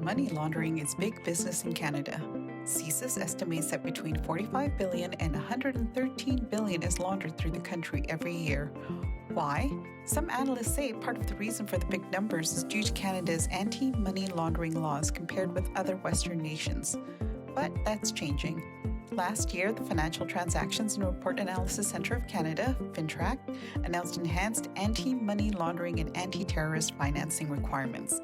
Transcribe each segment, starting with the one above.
Money laundering is big business in Canada. CSIS estimates that between 45 billion and 113 billion is laundered through the country every year. Why? Some analysts say part of the reason for the big numbers is due to Canada's anti-money laundering laws compared with other Western nations. But that's changing. Last year, the Financial Transactions and Report Analysis Centre of Canada, FINTRAC, announced enhanced anti-money laundering and anti-terrorist financing requirements.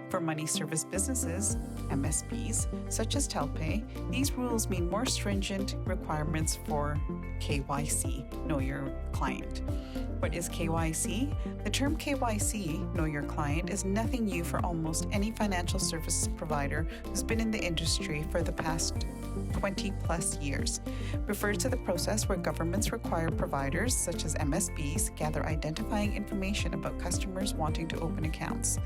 For money service businesses, MSBs, such as Telpay, these rules mean more stringent requirements for KYC, Know Your Client. What is KYC? The term KYC, Know Your Client, is nothing new for almost any financial services provider who's been in the industry for the past 20 plus years. Refers to the process where governments require providers, such as MSBs, gather identifying information about customers wanting to open accounts.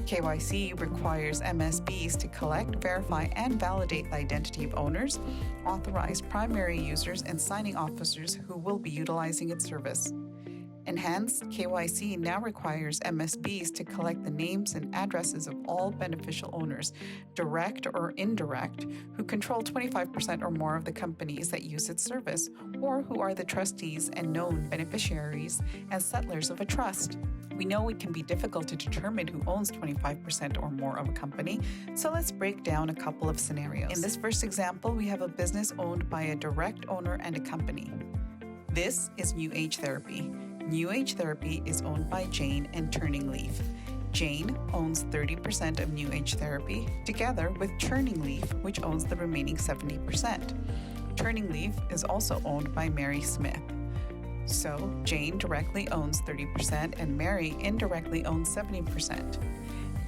KYC requires MSBs to collect, verify, and validate the identity of owners, authorized primary users, and signing officers who will be utilizing its service. Enhanced KYC now requires MSBs to collect the names and addresses of all beneficial owners, direct or indirect, who control 25% or more of the companies that use its service, or who are the trustees and known beneficiaries and settlers of a trust. We know it can be difficult to determine who owns 25% or more of a company, so let's break down a couple of scenarios. In this first example, we have a business owned by a direct owner and a company. This is New Age Therapy. New Age Therapy is owned by Jane and Turning Leaf. Jane owns 30% of New Age Therapy, together with Turning Leaf, which owns the remaining 70%. Turning Leaf is also owned by Mary Smith. So, Jane directly owns 30% and Mary indirectly owns 70%.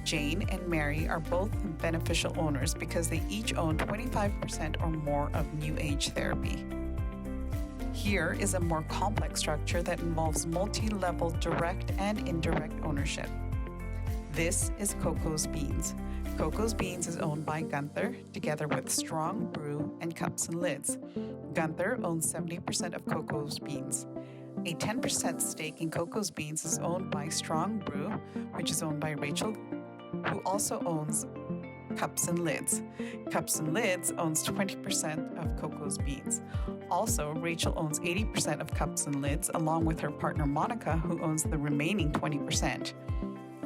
Jane and Mary are both beneficial owners because they each own 25% or more of New Age Therapy. Here is a more complex structure that involves multi-level direct and indirect ownership. This is Coco's Beans. Coco's Beans is owned by Gunther, together with Strong Brew and Cups and Lids. Gunther owns 70% of Coco's Beans. A 10% stake in Coco's Beans is owned by Strong Brew, which is owned by Rachel, who also owns Cups and Lids. Cups and Lids owns 20% of Coco's Beans. Also, Rachel owns 80% of Cups and Lids, along with her partner Monica, who owns the remaining 20%.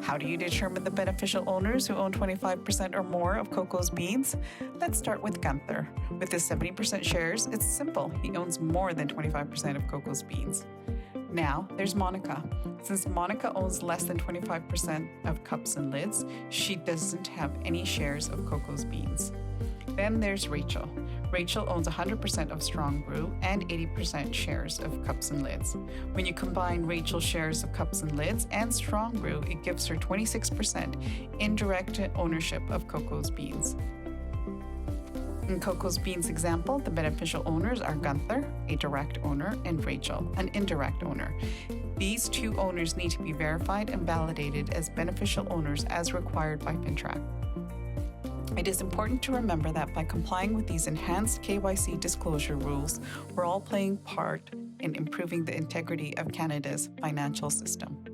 How do you determine the beneficial owners who own 25% or more of Coco's Beans? Let's start with Gunther. With his 70% shares, it's simple. He owns more than 25% of Coco's Beans. Now, there's Monica. Since Monica owns less than 25% of Cups and Lids, she doesn't have any shares of Coco's Beans. Then there's Rachel. Rachel owns 100% of Strong Brew and 80% shares of Cups and Lids. When you combine Rachel's shares of Cups and Lids and Strong Brew, it gives her 26% indirect ownership of Coco's Beans. In Coco's Beans example, the beneficial owners are Gunther, a direct owner, and Rachel, an indirect owner. These two owners need to be verified and validated as beneficial owners as required by FINTRAC. It is important to remember that by complying with these enhanced KYC disclosure rules, we're all playing part in improving the integrity of Canada's financial system.